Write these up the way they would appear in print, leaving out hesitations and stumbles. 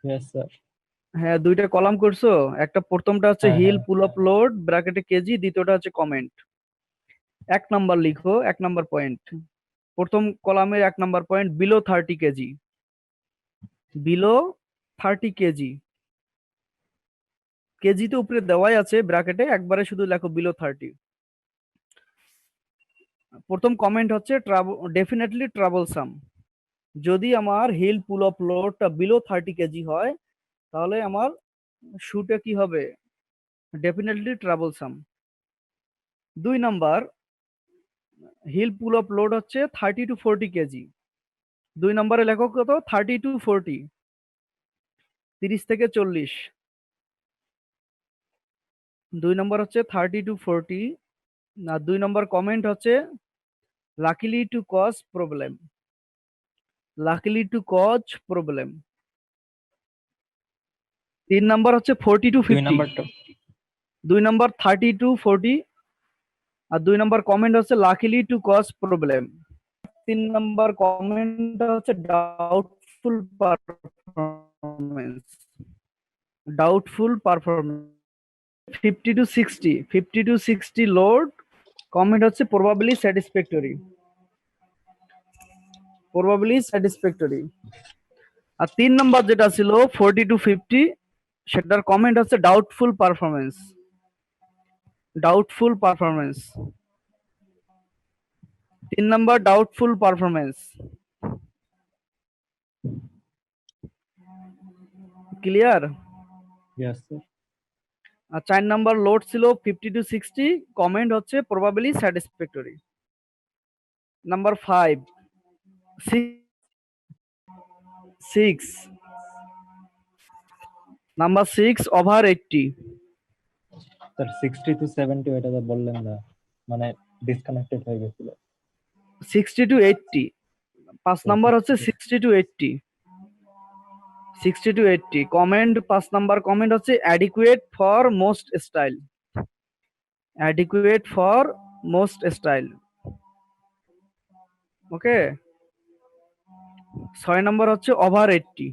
Yes sir. হ্যাঁ, দুইটা column করছো। একটা প্রথমটা হচ্ছে হ্যাঁ হিল হ্যাঁ। পুল আপ লোড ব্র্যাকেটে কেজি, দ্বিতীয়টা হচ্ছে কমেন্ট। 1 নাম্বার লিখো, 1 নাম্বার পয়েন্ট। প্রথম কলামের 1 number point, below 30 KG. Below 30 KG, KG তো উপরে দেওয়াই আছে ব্র্যাকেটে, একবারে শুধু লেখো বিলো 30। প্রথম কমেন্ট হচ্ছে ডেফিনেটলি ট্রাবলসাম। যদি আমার হিল পুল আপ লোডটা বিলো 30 কেজি হয়, তাহলে আমার শুটে কি হবে? Definitely troublesome. 2 number, heel pull up load হচ্ছে 30 to 40 কেজি। 2 নম্বরে লেখো কত? 30 to 40, 30 থেকে 40। 2 নম্বর হচ্ছে 30 to 40। না, 2 নম্বর কমেন্ট হচ্ছে likely to cause problem. Likely to cause problem. 3 নম্বর হচ্ছে 40 to 50। 2 নাম্বারটা। 2 নম্বর 30 to 40। আর 2 নম্বর কমেন্ট হচ্ছে likely to cause problem. 3 number comment হচ্ছে doubtful performance. Doubtful performance. 50 to 60, 50 to 60 load, comment হচ্ছে প্রবাবলি স্যাটিসফ্যাক্টরি। Probably satisfactory. আর 3 number যেটা ছিল 40 to 50, সেটার কমেন্ট হচ্ছে doubtful performance. Doubtful performance. 3 number doubtful performance. Clear? Yes sir. আর 4 number load ছিল 50 to 60, comment হচ্ছে probably satisfactory. Number 5, 6। Number 6 over 80। Sir 60 to 70 ওইটা তো বললেন না, মানে ডিসকানেক্টেড হয়ে গেছিল। 60 to 80। 5 নম্বর হচ্ছে 60 60 to 80। 60 to 80 comment. 5 number comment হচ্ছে adequate for most style. Adequate for most style. Okay. 6 number হচ্ছে ওভার 80।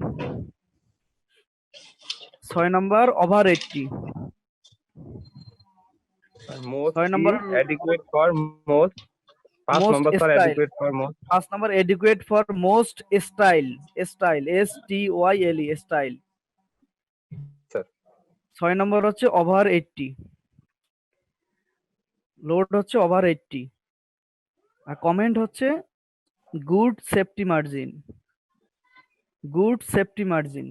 6 নম্বর ওভার 80। মোস্ট ছয় কি number adequate for most? 5 most number sir style. Adequate for most. 5 number educate for most style. Style, STYLE, style. Sir 6 number হচ্ছে over 80। Load হচ্ছে over 80। আর comment হচ্ছে good safety margin. Good safety margin.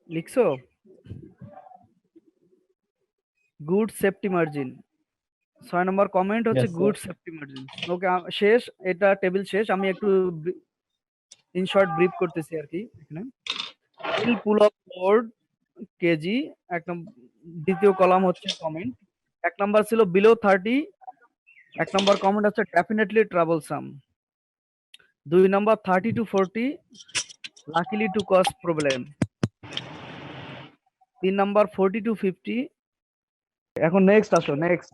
লিখছো? Good safety margin. 6 number comment হচ্ছে yes sir. Good safety margin. Okay, শেষ। এটা table শেষ। আমি একটু ইন শর্ট ব্রিফ করতেছি আর কি এখানে। Heel pull up load KG, একদম। দ্বিতীয় কলাম হচ্ছে কমেন্ট। 1 নম্বর ছিল বিলো 30। 1 নম্বর কমেন্ট হচ্ছে definitely troublesome. 2 number 30 to 40, likely to cause problem. 3 নম্বর 40 to 50। এখন নেক্সট আসো, নেক্সট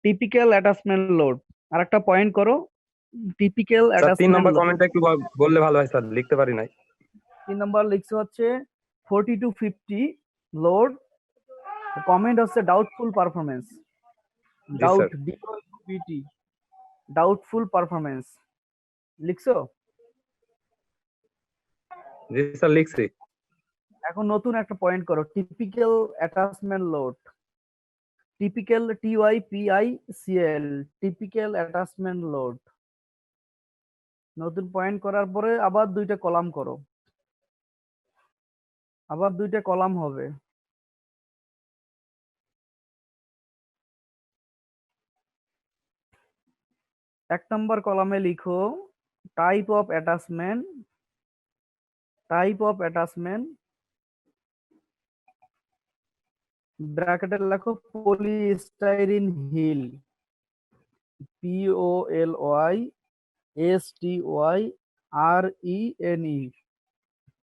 টিপিক্যাল অ্যাটাচমেন্ট লোড। আর একটা পয়েন্ট করো, টিপিক্যাল স্যার 3 অ্যাটাচমেন্ট নম্বর লোড। কমেন্টটা একটু বললে ভালো হয় স্যার, লিখতে পারি নাই। 3 নম্বর লিখছে হচ্ছে 40 to 50 লোড, কমেন্ট হচ্ছে ডাউটফুল পারফরমেন্স। জি doubt, sir. DOUT, doubtful performance. লিখছো? জি স্যার লিখছি। এখন নতুন একটা পয়েন্ট করো, typical attachment load. Typical, TYPICL, typical attachment load. নতুন পয়েন্ট করার পরে আবার 2টা কলাম করো। আবার 2টা কলাম হবে। 1 নম্বর কলামে লিখো type of attachment. Type of attachment, ব্র্যাকেটে লেখো polystyrene heel. POLYSTYRENE,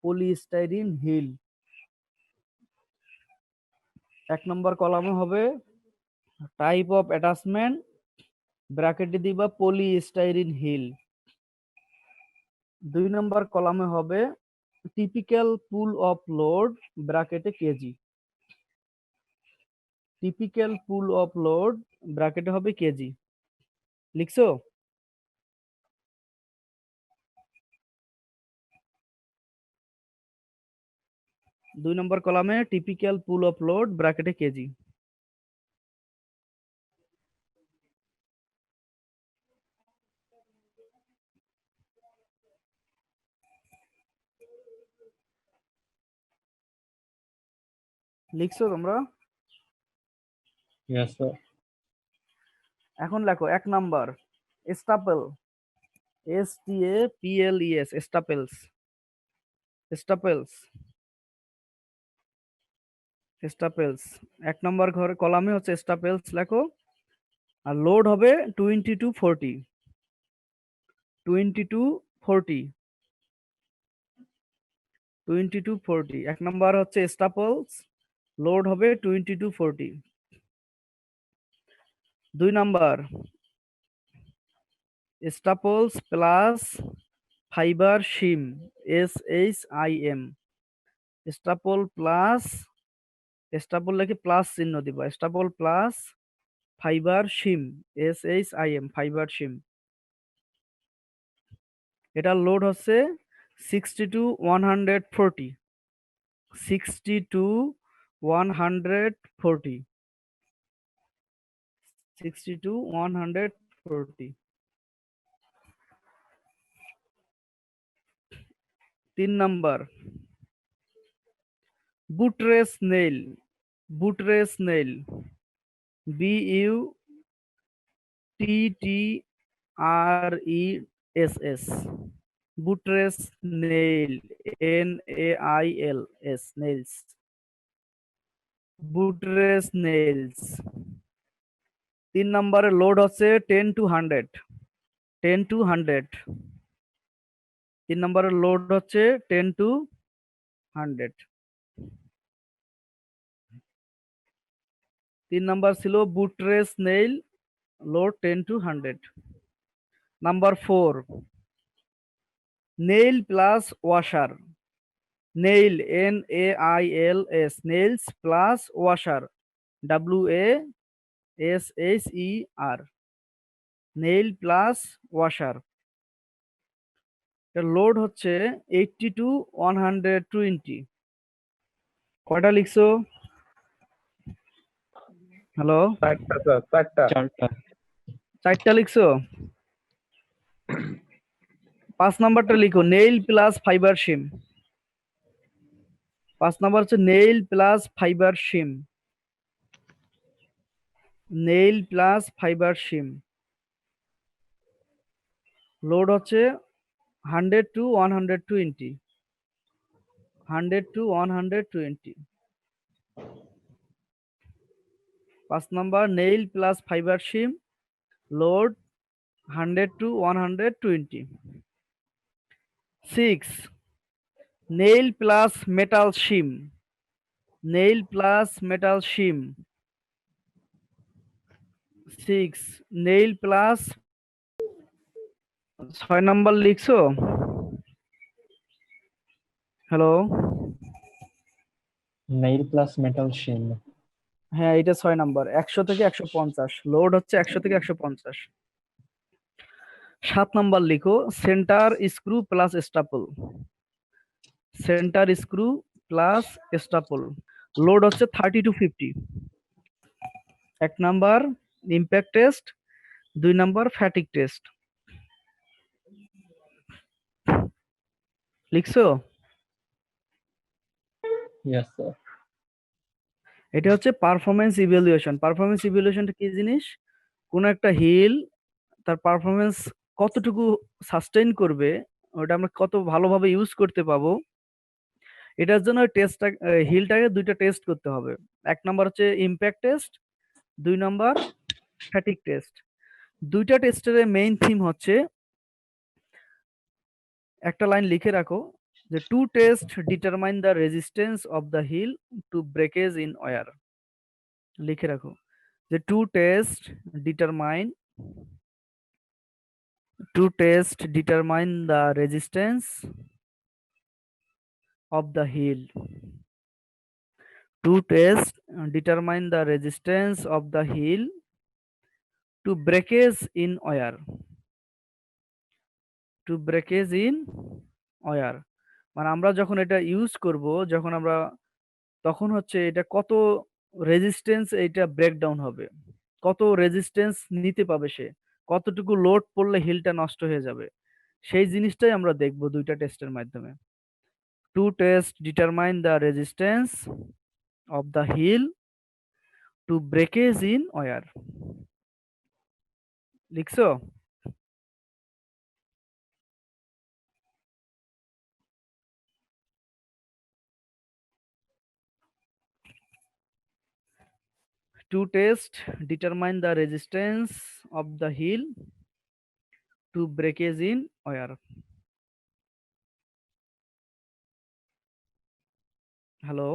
polystyrene heel. 1 number কলামে হবে টাইপ অফ অ্যাটাচমেন্ট, ব্র্যাকেটে দিবা পলিস্টাইরিন হিল। 2 নম্বর কলামে হবে টিপিক্যাল পুল অফ লোড ব্র্যাকেটে KG. Typical pull off load ব্র্যাকেটে হবে কেজি। লিখছো? দুই নম্বর কলামে টিপিক্যাল পুল অফ লোড ব্র্যাকেটে কেজি। লিখছো তোমরা? Yes, sir. এখন লেখো 1 number staple, STAPLES, staples, staples, staples. 1 number ঘরে কলামে হচ্ছে স্টাপেলস লেখো। আর লোড হবে 20 to 40, 20 to 40, 20 to 40। 1 নম্বর হচ্ছে স্টাপেলস, লোড হবে 20 to 40। 2 নাম্বার স্টাপলস প্লাস ফাইবার শিম, SHIM, স্টাপল প্লাস, স্টাপল লিখে প্লাস চিহ্ন দিব, স্টাপল প্লাস ফাইবার শিম, SHIM, ফাইবার শিম। এটা লোড হচ্ছে 60 to 140, 60 to 140, 60 to 140। 3 number buttress nail, buttress nail, BUTTRESS, buttress nail, NAILS, nails, buttress nails. 3 নম্বরে লোড হচ্ছে 10 to 100, 10 to 100। 3 নম্বরের লোড হচ্ছে 10 to 100। 3 নাম্বার ছিল buttress nail, load 10 to 100। Number 4 nail plus washer, nail, NAILS, nails plus washer, WASHER, nail plus washer. Load হচ্ছে 80 to 120। কয়টা লিখছো? Hello, 4টা sir, 4টা। 4টা। 4টা লিখছো? 5 নাম্বারটা লিখো, নেইল প্লাস ফাইবার শিম। 5 নাম্বার হচ্ছে nail plus fibre shim, nail plus fibre shim. Load হচ্ছে 100 to 120, 100 to 120। 5 number nail plus fibre shim, load 100 to 120। 6 nail plus metal shim, nail plus metal shim. 6 nail plus. 6 number লিখছো? Hello, Nail plus metal shim. হ্যাঁ এটা 6 number, 100 থেকে 150, load হচ্ছে 100 থেকে 150। 7 number লিখো centre screw plus staple, centre screw plus staple, load হচ্ছে 30 to 50। 1 number impact test, 2 number fatigue test. লিখছো? Yes, sir. এটা হচ্ছে পারফরমেন্স ইভ্যালুয়েশন। পারফরমেন্স ইভ্যালুয়েশনটা কি জিনিস? কোন একটা হিল তার পারফরমেন্স কতটুকু সাস্টেইন করবে, ওটা আমরা কত ভালোভাবে ইউজ করতে পাবো, এটার জন্য টেস্টটা, হিলটাকে 2টা টেস্ট করতে হবে। 1 নাম্বার হচ্ছে impact test, 2 number fatigue test. 2টা টেস্টের মেইন থিম হচ্ছে, একটা লাইন লিখে রাখো যে to test determine the resistance of the heel to breakage in wear. লিখে রাখো যে to test determine to test determine the resistance of the heel. To test determine the resistance of the heel to breakage in wire. To breakage in wire, মানে আমরা যখন এটা use করব, যখন আমরা তখন হচ্ছে এটা কত রেজিস্ট্যান্স এটা ব্রেকডাউন হবে, কত রেজিস্ট্যান্স নিতে পাবে সে, কতটুকু লোড পড়লে হিলটা নষ্ট হয়ে যাবে, সেই জিনিসটাই আমরা দেখব দুইটা টেস্টের মাধ্যমে। To test determine the resistance of the heel to breakage in wear. লিখছো? To test determine the resistance of the heel to breakage in wire. Hello,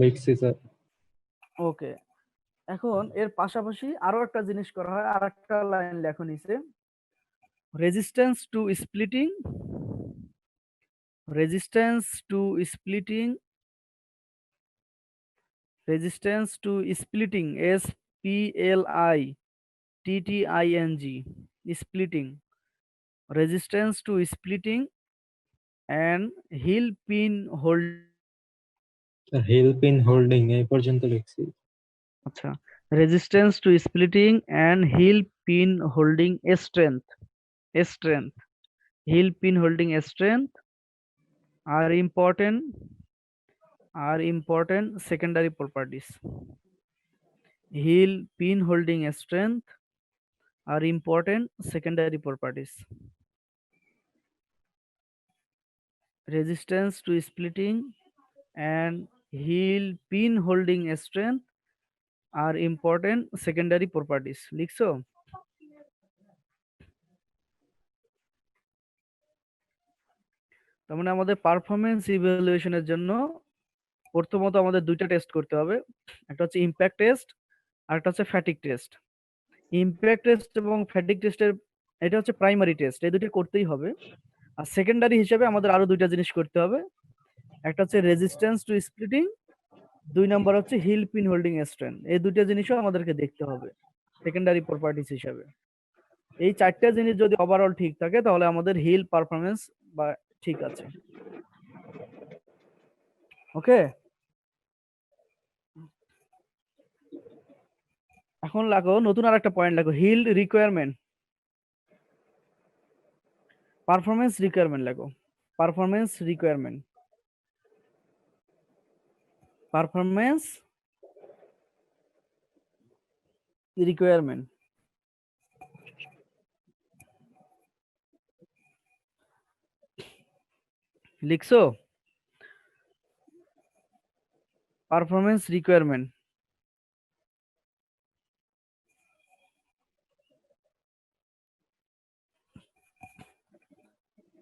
লিখছি স্যার। ওকে। এখন এর পাশাপাশি আরো একটা জিনিস করা হয়, আর একটা লাইন লেখো নিচে, resistance to splitting, resistance to splitting, resistance to splitting, SPLITTING, splitting, resistance to splitting and heel pin hold. Heel pin holding এই পর্যন্ত লিখছি। আচ্ছা, resistance to splitting and heel pin holding strength, strength, heel pin holding strength are important secondary properties. Heel pin holding strength are important secondary properties. Resistance to splitting and heel pin holding strength are important secondary properties. লিখছো? তার মানে আমাদের performance ইভ্যালুয়েশনের জন্য প্রথমত আমাদের দুইটা test করতে হবে, একটা হচ্ছে ইমপ্যাক্ট টেস্ট আর একটা হচ্ছে ফ্যাটিক টেস্ট। ইমপ্যাক্ট টেস্ট এবং ফ্যাটিক টেস্টের এটা হচ্ছে প্রাইমারি টেস্ট, এই দুটো করতেই হবে। আর সেকেন্ডারি হিসেবে আমাদের আরো দুইটা জিনিস করতে হবে, একটা হচ্ছে রেজিস্ট্যান্স টু স্প্লিটিং, দুই নাম্বার হচ্ছে হিল পিন হোল্ডিং স্ট্রেংথ। এই দুইটা জিনিসও আমাদেরকে দেখতে হবে সেকেন্ডারি প্রপার্টিস হিসাবে। এই চারটা জিনিস যদি ওভারঅল ঠিক থাকে তাহলে আমাদের হিল পারফরমেন্স বা ঠিক আছে। ওকে, এখন লাগো নতুন আর একটা পয়েন্ট লাগো, হিল রিকোয়ারমেন্ট, পারফরমেন্স রিকোয়ারমেন্ট লাগো, পারফরমেন্স রিকোয়ারমেন্ট, পারফরমেন্স রিকোয়ারমেন্ট। লিখছো? পারফরমেন্স রিকোয়ারমেন্ট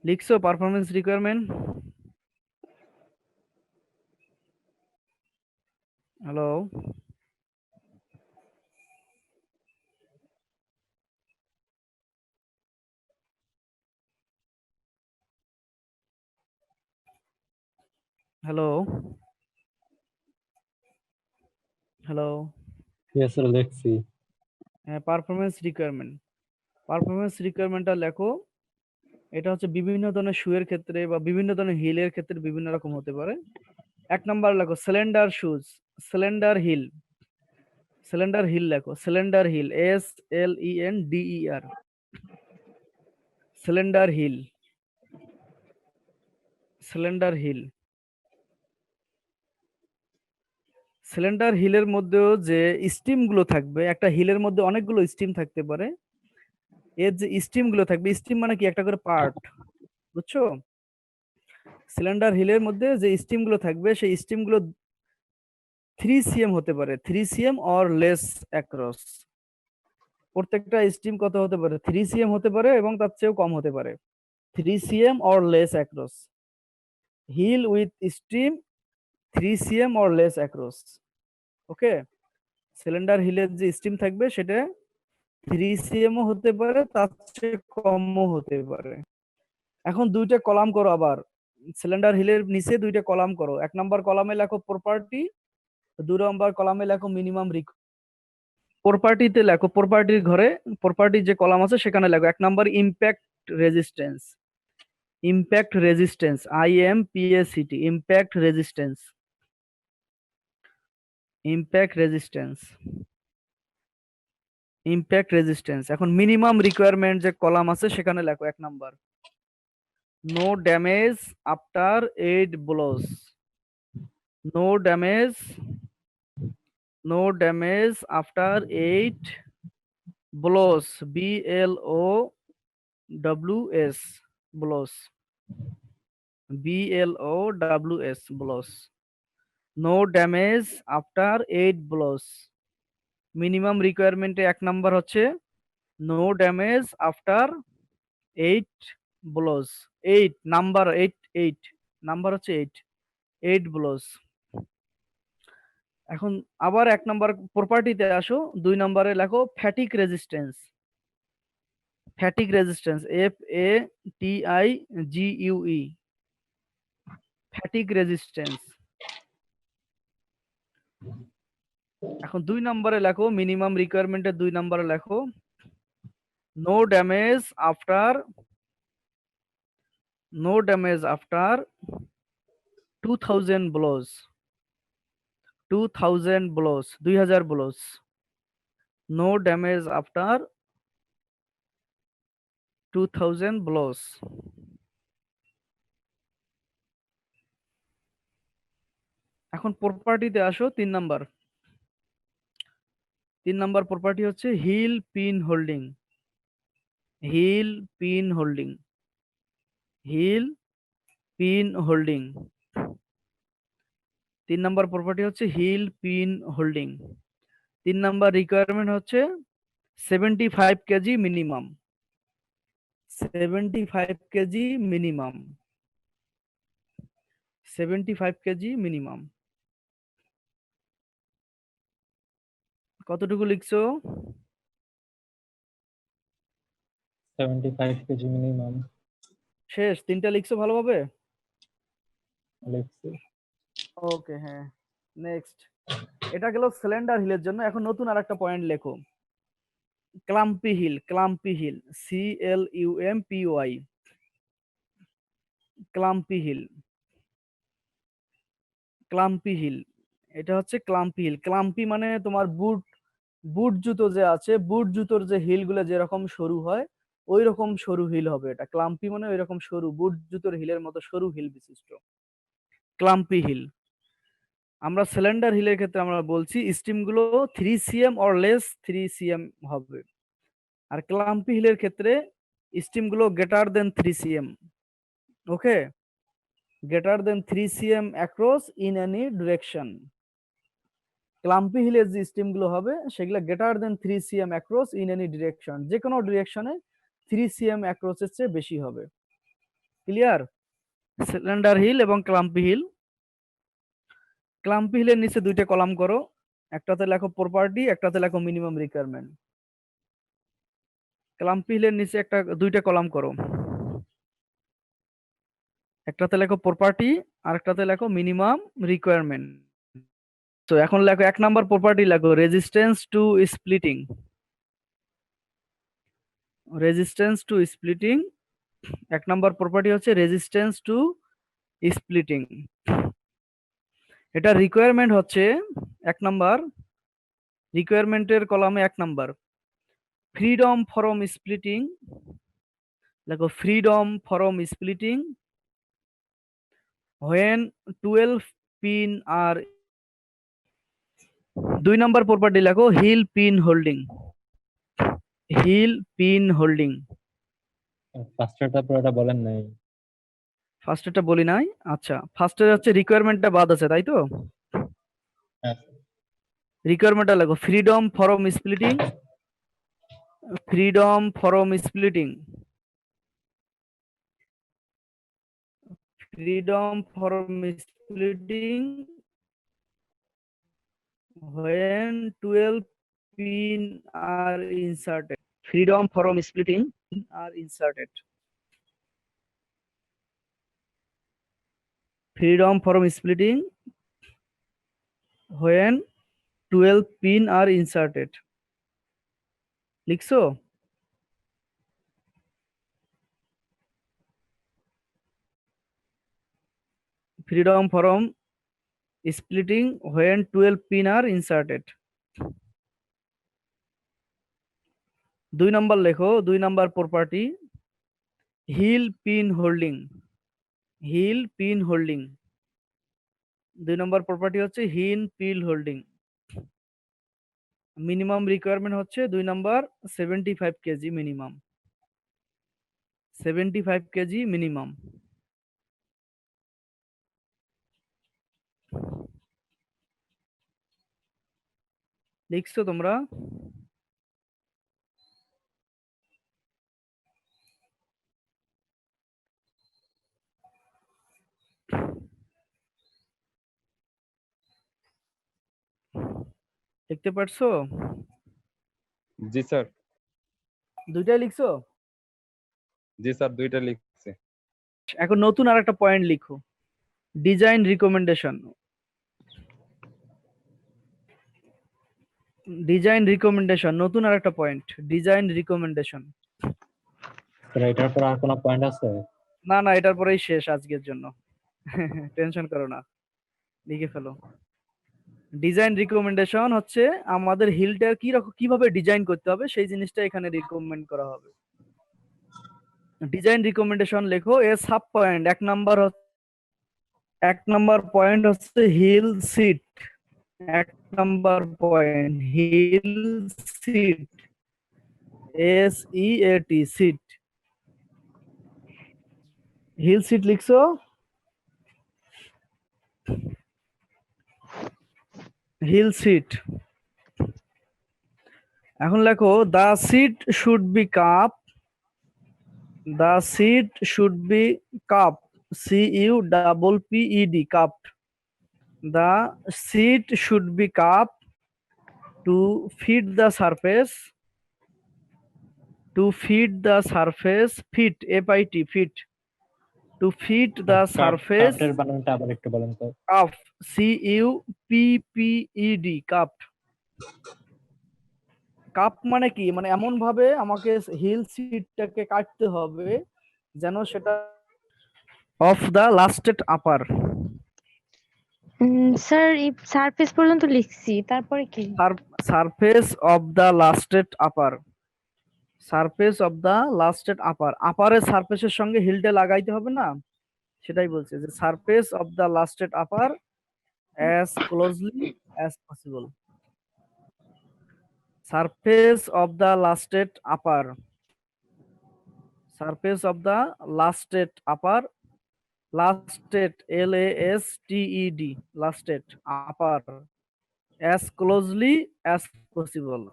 লিখছো? Performance requirement. Hello, hello, hello. Yes sir লিখছি। হ্যাঁ, পারফরমেন্স রিকোয়ারমেন্ট, পারফরমেন্স রিকোয়ারমেন্টটা লেখো। এটা হচ্ছে বিভিন্ন ধরনের শুয়ের ক্ষেত্রে বা বিভিন্ন ধরনের হিলের ক্ষেত্রে বিভিন্ন রকম হতে পারে। এক নাম্বার লেখো slender shoes, slender heel, slender heel লেখো, slender heel, SLENDER, slender heel, slender heel. Cylinder হিলের মধ্যেও যে স্টিম গুলো থাকবে, একটা হিলের মধ্যে অনেকগুলো স্টিম থাকতে পারে, এর যে স্টিম গুলো থাকবে, স্টিম মানে কি একটা করে পার্ট, বুঝছো? সিলিন্ডার হিলের মধ্যে যে স্টিম গুলো থাকবে সেই স্টিম গুলো 3 cm হতে পারে, 3 cm অর লেস অ্যাক্রস। প্রত্যেকটা স্টিম কত হতে পারে? 3 cm হতে পারে এবং তার চেয়েও কম হতে পারে, 3 cm or less across. Heel with stem 3 cm or less across. Okay, cylinder হিলের যে স্টিম থাকবে সেটা 3 cm ও হতে পারে, তার চেয়ে কমও হতে পারে। এখন দুইটা কলাম করো আবার, সিলিন্ডার হিলের নিচে দুইটা কলাম করো। 1 নাম্বার কলামে লেখো প্রপার্টি, 2 নাম্বার কলামে লেখো মিনিমাম প্রপার্টিতে লেখো, প্রপার্টির ঘরে প্রপার্টির যে কলাম আছে সেখানে লেখো 1 number impact resistance. Impact resistance, IMPACT, impact resistance, impact resistance, impact resistance. এখন মিনিমাম রিকোয়ারমেন্ট যে কলাম আছে সেখানে লেখো 1 number no damage after 8 blows, no damage, no damage after 8 blows, BLOWS, blows, BLOWS, blows, no damage after 8 blows. Minimum রিকোয়ারমেন্টে 1 number হচ্ছে no damage after 8 blows, 8 number, 8 number হচ্ছে 8 blows. এখন আবার 1 number প্রপার্টিতে আসো, 2 নাম্বারে লেখো fatigue resistance, fatigue resistance, FATIGUE, fatigue resistance. এখন 2 নাম্বারে লেখো মিনিমাম রিকোয়ারমেন্টের 2 নাম্বারে লেখো no damage after, no damage after 2000 blows, 2000 blows, 2000 blows, no damage after 2000 blows. এখন প্রপার্টিতে আসো, 3 নাম্বার, 3 নাম্বার প্রপার্টি হচ্ছে heel pin holding, heel pin holding, heel pin holding. 3 number property হচ্ছে heel pin holding. 3 number requirement হচ্ছে 75 KG minimum, 75 KG minimum, 75 KG minimum. কতটুকু লিখছো? 75 KG minimum শেষ? 3টা লিখছো ভালোভাবে? লিখছি। ওকে, হ্যাঁ। নেক্সট, এটা গেল সিলিন্ডার হিলের জন্য। এখন নতুন আরেকটা পয়েন্ট লেখো, clumpy heel, clumpy heel, CLUMPY, clumpy heel, clumpy heel. এটা হচ্ছে ক্লাম্পি হিল। ক্লাম্পি মানে তোমার বুট, বুট জুতো যে আছে, বুট জুতোর যে হিল গুলো যেরকম সরু হয় ওই রকম সরু হিল হবে এটা। ক্লাম্পি মানে ওই রকম সরু, বুট জুতোর হিলের মতো সরু হিল বিশিষ্ট, ক্লাম্পি হিল। আমরা সিলিন্ডার হিলের ক্ষেত্রে আমরা বলছি স্টিম গুলো 3 cm অর লেস 3 cm হবে, আর ক্লাম্পি হিলের ক্ষেত্রে স্টিম গুলো greater than 3 cm। Okay, greater than 3 cm across in any direction. Clumpy হিলের যে স্টিম গুলো হবে সেগুলো greater than 3 cm across in any direction, যে কোনো ডিরেকশনে 3 cm অ্যাক্রসের চেয়ে বেশি হবে। ক্লিয়ার? সিলিন্ডার হিল এবং ক্লাম্পি হিল। ক্লাম্পি হিলের নিচে দুইটা কলাম করো, একটাতে লেখো প্রপার্টি, একটাতে লেখো মিনিমাম রিকোয়ারমেন্ট। ক্লাম্পি হিলের নিচে দুইটা কলাম করো, একটাতে লেখো প্রপার্টি আর একটাতে লেখো মিনিমাম রিকোয়ারমেন্ট। তো এখন লেখো 1 নাম্বার প্রপার্টি লেখো resistance to splitting, resistance to splitting. 1 number property হচ্ছে রেজিস্ট্যান্স টু স্প্লিটিং। এটা রিকোয়ারমেন্ট হচ্ছে 1 নাম্বার, রিকোয়ারমেন্টের কলামে 1 নাম্বার ফ্রিডম ফ্রম স্প্লিটিং, দেখো freedom from splitting when 12 pin আর। 2 নাম্বার প্রপার্টি লেখো heel pin holding, heel pin holding. ফার্স্টটা পুরোটা বলেন নাই। ফার্স্টেরটা বলি নাই? আচ্ছা, ফার্স্টের হচ্ছে রিকোয়ারমেন্টটা বাদ আছে তাই তো? হ্যাঁ। রিকোয়ারমেন্টটা লেখো freedom from splitting, freedom from splitting, freedom from splitting when 12 pin are inserted. Freedom from splitting are inserted. Freedom from splitting when 12 pin are inserted. লিখছো? Freedom from splitting when 12 pin are inserted. 2 number লেখো, 2 number property heel pin holding. Heel pin holding 2 নম্বর property হচ্ছে heel pin holding. Minimum requirement হচ্ছে 2 number 75 KG minimum. 75 KG minimum. লিখছো তোমরা? লিখতে পারছো? জি স্যার। দুইটাই লিখছো? জি স্যার, দুইটা লিখছি। এখন নতুন আরেকটা পয়েন্ট লিখো, ডিজাইন রিকমেন্ডেশন। ডিজাইন রিকমেন্ডেশন নতুন আরেকটা পয়েন্ট, ডিজাইন রিকমেন্ডেশন। স্যার এটার পর আর কোনো পয়েন্ট আছে? না না, এটার পরেই শেষ আজকের জন্য। টেনশন করো না, লিখে ফেলো। ডিজাইন রিকমেন্ডেশন হচ্ছে আমাদের হিলটা কিভাবে ডিজাইন করতে হবে সেই জিনিসটা এখানে রিকমেন্ড করা হবে। ডিজাইন রিকমেন্ডেশন লেখো, এর সাব পয়েন্ট এক নাম্বার পয়েন্ট হচ্ছে heel seat. 1 number point heel seat, SEAT seat. Heel seat লিখছো? Heel seat. এখন লেখো the seat should be cup. The seat should be cup. CUPPED cupped. The seat should be cupped to fit the surface. To fit the surface, fit FIT fit. To fit the surface. কাপের বানানটা আবার একটু বলেন তো। Cup CUPPED cupped. Cup মানে কি? মানে এমন ভাবে আমাকে হিল সিটটাকে কাটতে হবে যেন সেটা of the lasted upper. Sir এই সারফেস পর্যন্ত লিখছি, তারপরে কি? Surface of the lasted upper. Surface of the lasted upper, আপারের সারফেসের সঙ্গে হিলটা লাগাইতে হবে না, সেটাই বলছে যে surface of the lasted upper as closely as possible. Surface of the lasted upper, surface of the lasted upper, lasted LASTED lasted upper as closely as possible.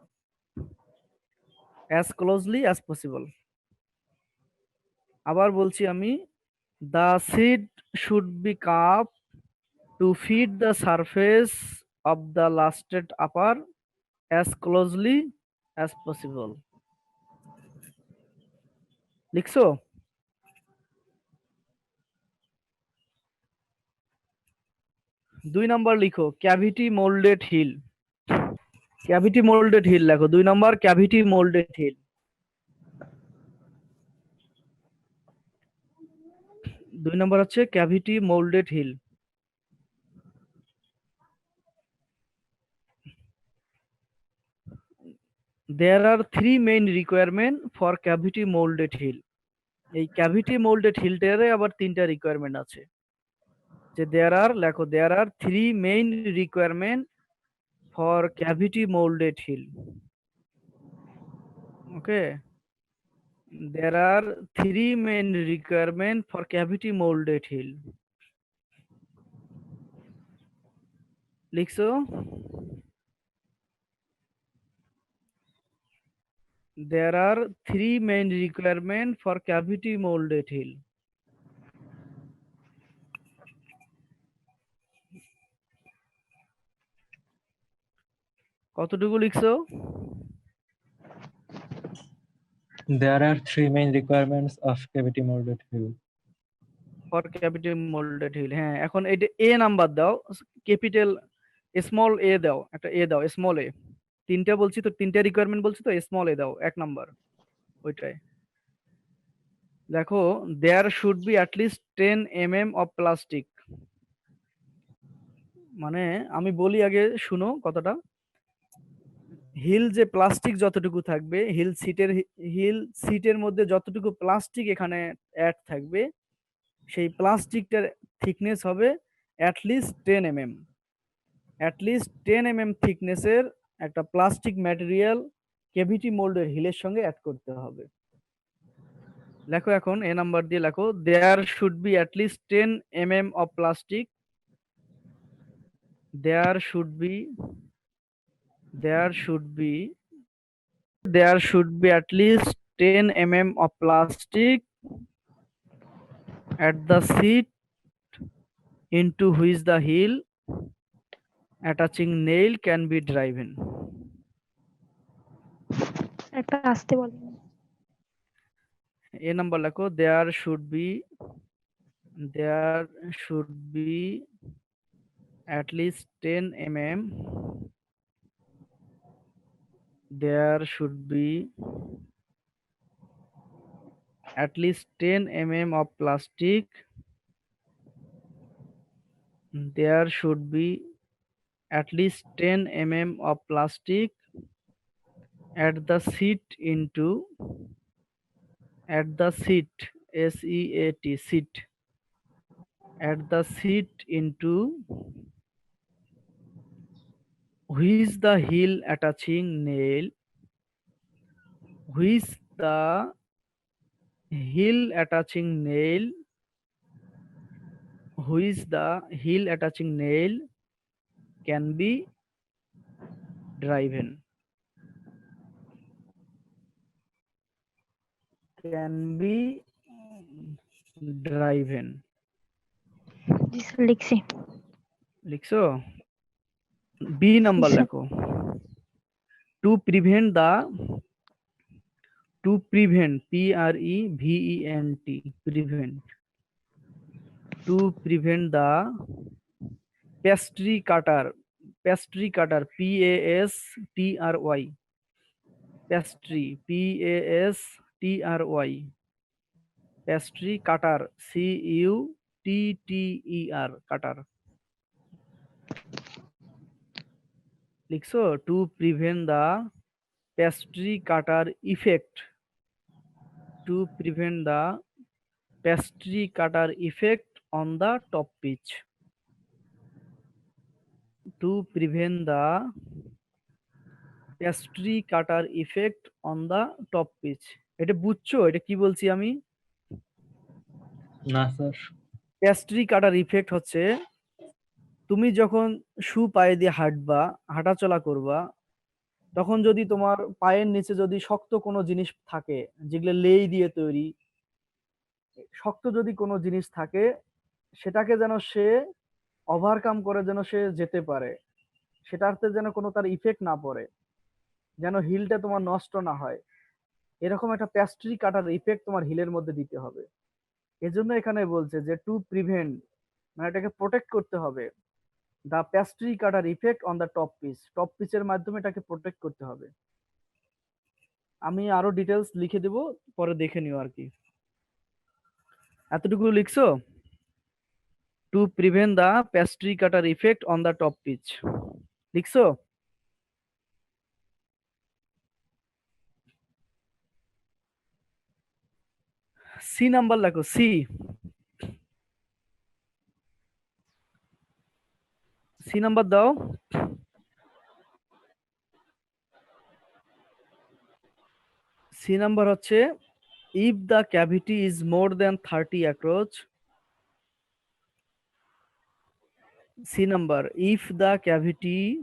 As closely as possible. আবার বলছি আমি, the seat should be cupped to fit the surface of the lasted upper as closely as possible. লিখছো? দুই number লিখো cavity moulded heel. Cavity moulded heel লেখো 2 number, cavity moulded heel. 2 number হচ্ছে cavity moulded heel. There are 3 main requirement for cavity molded hill. এই cavity moulded হিলটারে আবার 3টা requirement আছে। যে লেখো there are 3 main requirement for cavity molded hill. Okay, there are 3 main requirement for cavity molded hill. লিখছো? There are 3 main requirement for cavity molded hill. কতটুকু লিখছো? There are three main requirements of cavity molded hill. For capital molded heel. হ্যাঁ, এখন এটা A number দাও, capital small A দাও, একটা এ দাও স্মল এ। তিনটা বলছি তো, তিনটা রিকোয়ারমেন্ট বলছি তো, স্মল এ দাও 1 নাম্বার ওইটাই। দেখো, there should be at least 10 mm of plastic. মানে আমি বলি আগে, শুনো কথাটা। হিল যে প্লাস্টিক যতটুকু থাকবে, হিল সিটের মধ্যে যতটুকু প্লাস্টিক এখানে অ্যাড থাকবে, সেই প্লাস্টিকটার থিকনেস হবে অ্যাটলিস্ট 10 mm। অ্যাটলিস্ট 10 mm থিকনেসের একটা প্লাস্টিক ম্যাটেরিয়াল কেভিটি মোল্ডের হিলের সঙ্গে অ্যাড করতে হবে। লেখো এখন এ নাম্বার দিয়ে লেখো, there should be at least 10 mm of plastic. There should be at least 10 mm of plastic at the seat into which the heel attaching nail can be driven. একটা আসতে বলেন। A number লেখো, there should be at least 10 mm. There should be at least 10 mm of plastic. There should be at least 10 mm of plastic at the seat SEAT seat, at the seat into which the heel attaching nail can be driven. G sir লিখছি। লিখছো? B number জি, sir. লেখো, to prevent PREVENT prevent, to prevent the pastry cutter pastry, pastry pastry cutter cutter লিখছো? to prevent the pastry cutter effect on the top pitch. To prevent the pastry cutter effect on the top pitch. এটা বুঝছো এটা কি বলছি আমি? না sir. Pastry cutter effect হচ্ছে, তুমি যখন শু পায়ে দিয়ে হাঁটাচলা করবা, তখন যদি তোমার পায়ের নিচে যদি শক্ত কোনো জিনিস থাকে, যেগুলো লেই দিয়ে তৈরি, শক্ত যদি কোনো জিনিস থাকে, সেটাকে যেন সে ওভারকাম করে যেন সে যেতে পারে, সেটাতে যেন কোনো তার ইফেক্ট না পড়ে, যেন হিলটা তোমার নষ্ট না হয়, এরকম একটা প্যাস্ট্রি কাটার ইফেক্ট তোমার হিলের মধ্যে দিতে হবে। এজন্য এখানে বলছে যে টু প্রিভেন্ট, মানে এটাকে প্রোটেক্ট করতে হবে, the pastry cutter effect on the top পিচের মাধ্যমে এটাকে প্রোটেক্ট করতে হবে। আমি আরো ডিটেলস লিখে দেব, পরে দেখে নিও আর কি। এতটুকু লিখছো? To prevent the pastry cutter effect on the top piece লিখছো? সি নাম্বার লেখো, সি নাম্বার দাও। সি নাম্বার হচ্ছে, if the cavity is more than 30 across. C number, if the cavity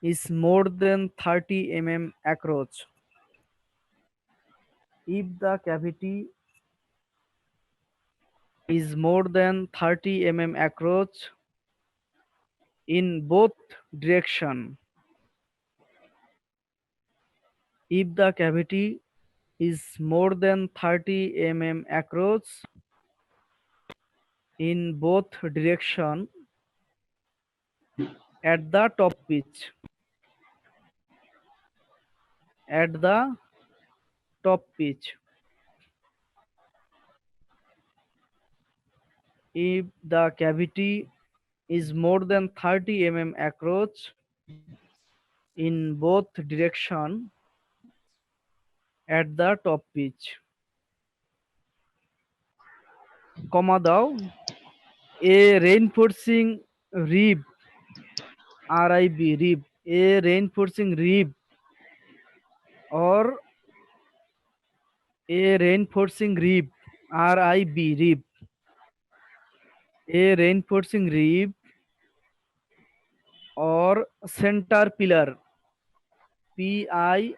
is more than 30 mm across. If the cavity is more than 30 mm across, in both direction. If the cavity is more than 30 mm across in both direction at the top pitch. At the top pitch. If the cavity is more than 30 mm across in both direction at the top pitch. Comma দাও, a reinforcing rib, RIB, rib, a reinforcing rib or a reinforcing rib, RIB, rib, a reinforcing rib or center pillar, PILLAR,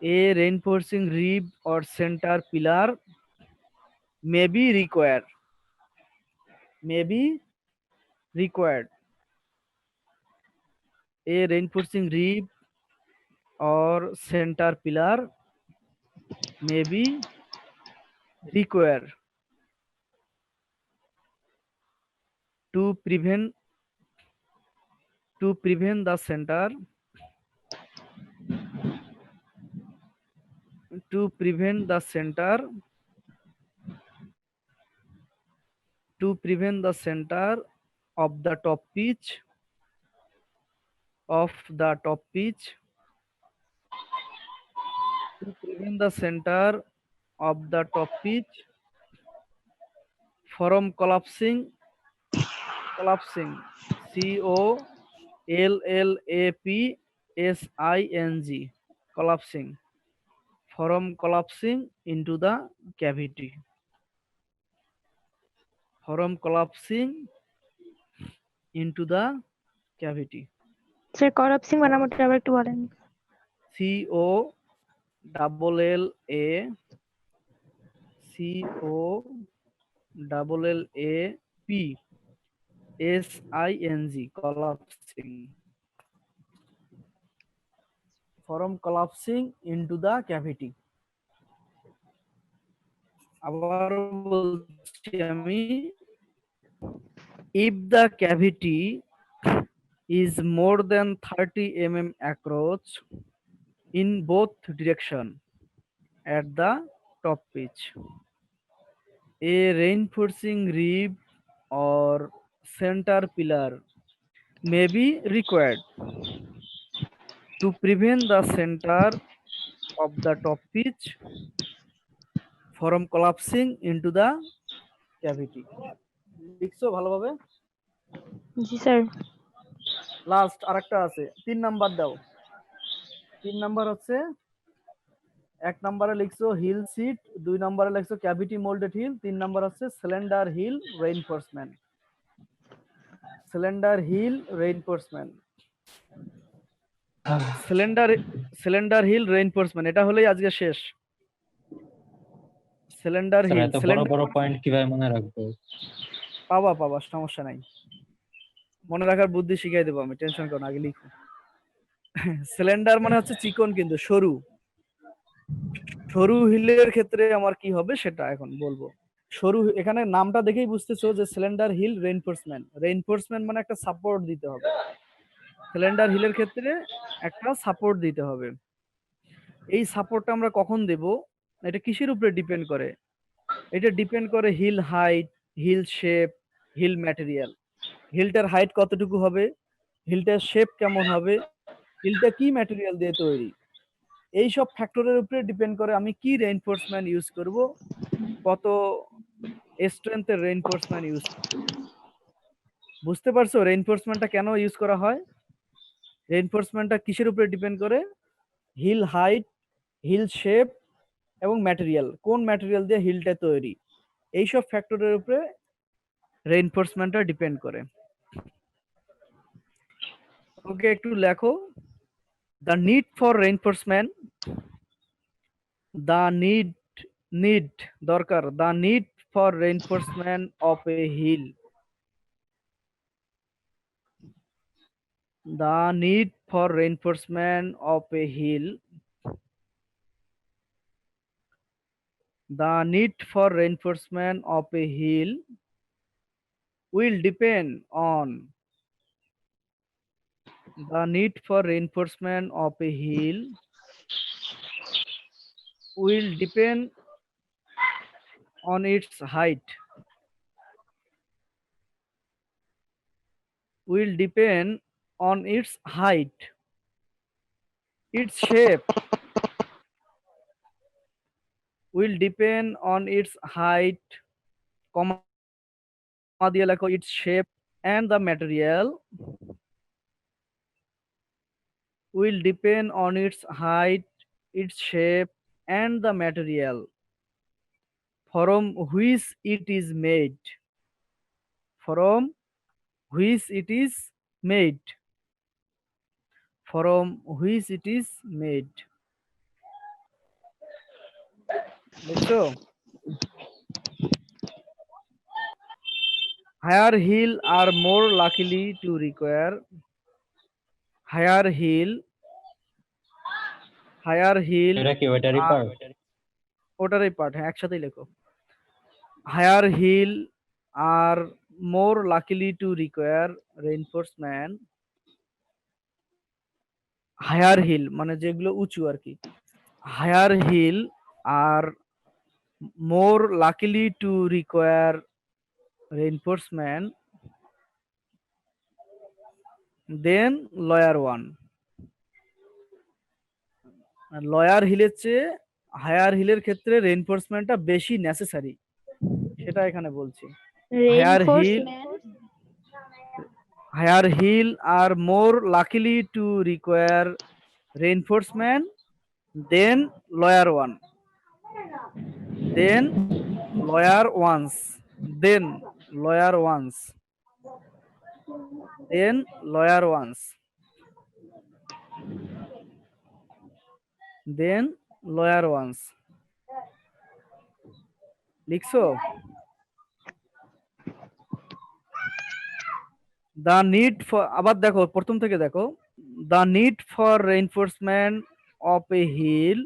a reinforcing rib or center pillar may be required. May be required. A reinforcing rib or center pillar may be required to prevent the center of the top pitch to prevent the center of the top pitch from collapsing, COLLAPSING, collapsing, from collapsing into the cavity, from collapsing into the cavity. Sir collapsing বানামটা আবার একটু বলেন। COLLAPSING, collapsing, from collapsing into the cavity. আবার বলছি আমি, if the cavity is more than 30 mm across in both direction at the top pitch, a reinforcing rib or center pillar may be required to prevent the center of the top pitch from collapsing into the cavity. লিখছো ভালোভাবে? জি sir. Last আরেকটা আছে, 3 number দাও। 3 number হচ্ছে, 1 নম্বরে লিখছো heel seat, 2 নম্বরে লিখছো ক্যাভিটি মোল্ডেড হিল, 3 নম্বর হচ্ছে cylinder heel reinforcement. Cylinder heel reinforcement, cylinder heel reinforcement, এটা হলেই আজকে শেষ। সিলিন্ডার স্যার হিল, এত বড় বড় পয়েন্ট কিভাবে মনে রাখবো? পাবা সমস্যা নাই, মনে রাখার বুদ্ধি শিখাই দেবো আমি, টেনশন করো না, আগে লিখো। সিলিন্ডার মানে হচ্ছে চিকন, কিন্তু সরু। সরু হিলের ক্ষেত্রে আমার কি হবে সেটা এখন বলবো। সরু, এখানে নামটা দেখেই বুঝতেছো যে সিলিন্ডার হিল রেইনফোর্সমেন্ট। রেইনফোর্সমেন্ট মানে একটা সাপোর্ট দিতে হবে। সিলিন্ডার হিলের ক্ষেত্রে একটা সাপোর্ট দিতে হবে। এই সাপোর্টটা আমরা কখন দেব, এটা কিসের উপরে ডিপেন্ড করে? এটা ডিপেন্ড করে heel height, heel shape, heel material. হিলটার হাইট কতটুকু হবে, হিলটার শেপ কেমন হবে, হিলটা কি ম্যাটেরিয়াল দিয়ে তৈরি, এই সব ফ্যাক্টরের উপরে ডিপেন্ড করে আমি কি রেইনফোর্সমেন্ট ইউজ করব, কত স্ট্রেংথের রেইনফোর্সমেন্ট ইউজ করব। বুঝতে পারছো রেইনফোর্সমেন্টটা কেন ইউজ করা হয়? রেইনফোর্সমেন্টটা কিসের উপরে ডিপেন্ড করে? হিল হাইট, হিল শেপ এবং ম্যাটেরিয়াল, কোন ম্যাটেরিয়াল দিয়ে হিলটা তৈরি, এই সব ফ্যাক্টরের উপরে রেইনফোর্সমেন্টটা ডিপেন্ড করে। ওকে, একটু লেখো। The need for reinforcement, the need দরকার, the need for reinforcement of a heel The need for reinforcement of a hill. The need for reinforcement of a hill will depend on the need for reinforcement of a hill will depend on its height. Will depend on its height, its shape will depend on its height, comma দিয়ে লেখো its shape, and the material will depend on its height, its shape, and the material from which it is made. From which it is made. From which it is made. দেখছো? Higher hill are more likely to require higher hill এটা কি ওইটারই আর- part? ওটারই part, হ্যাঁ একসাথেই লেখো। Higher hill are more likely to require reinforcement. Higher hill মানে যেগুলো উঁচু আর কি। Higher hill are more likely to require reinforcement than lower one. Lower হিলের চেয়ে হায়ার হিলের ক্ষেত্রে রেইনফোর্সমেন্টটা বেশি নেসেসারি, সেটা এখানে বলছি। Higher hill are more likely to require reinforcement than lower one. Then lower ones. Then lower ones. Then lower ones. Then lower ones. লিখছো? The need for আবার দেখো প্রথম থেকে দেখো। The need for reinforcement of a hill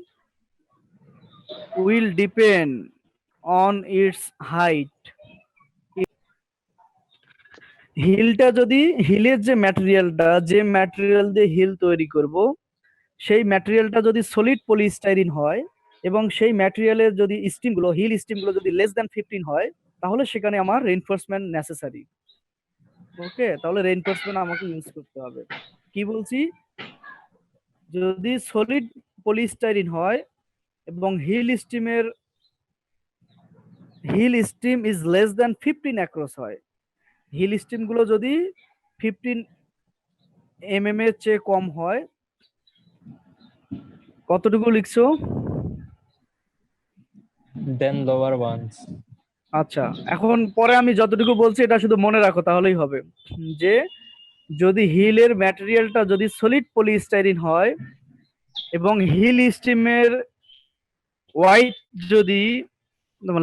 will depend on its height. হিলটা যদি হিলের যে ম্যাটেরিয়ালটা, যে ম্যাটেরিয়াল দিয়ে হিল তৈরি করব, সেই ম্যাটেরিয়ালটা যদি সলিড পলিস্টাইরিন হয় এবং সেই ম্যাটেরিয়ালের যদি স্টিমগুলো হিল স্টিমগুলো যদি লেস দ্যান 15 হয়, তাহলে সেখানে আমার রেইনফোর্সমেন্ট নেসেসারি। ওকে, তাহলে রেইনফোর্সমেন্ট আমাকে ইউজ করতে হবে। কি বলছি? যদি সলিড পলিস্টাইরিন হয় এবং heel stem is less than 15 across হয়, হিল স্টিম গুলো যদি 15 mm এর চেয়ে কম হয়, কতটুকু লিখছো? দেন লোয়ার ওয়ান্স। আচ্ছা, এখন পরে আমি যতটুকু বলছি এটা শুধু মনে রাখো, তাহলেই হবে। যে যদি হিলের ম্যাটেরিয়ালটা যদি সলিড পলিস্টাইরিন হয় এবং হিল স্টিমের ওয়াইট যদি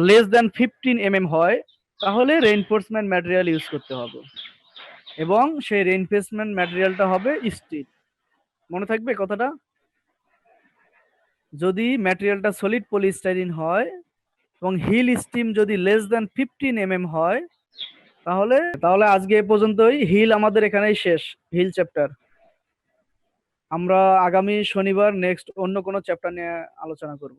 লেস দ্যান 15 mm হয়, তাহলে রেইনফোর্সমেন্ট ম্যাটেরিয়াল ইউজ করতে হবে এবং সেই রেইনফোর্সমেন্ট ম্যাটেরিয়ালটা হবে স্টিল। মনে থাকবে কথাটা? যদি ম্যাটেরিয়ালটা সলিড পলিস্টাইরিন হয় এবং হিল স্টিম যদি লেস দ্যান 15 mm হয়, তাহলে আজকে এ পর্যন্তই। হিল আমাদের এখানেই শেষ, হিল চ্যাপ্টার। আমরা আগামী শনিবার নেক্সট অন্য কোনো চ্যাপ্টার নিয়ে আলোচনা করব।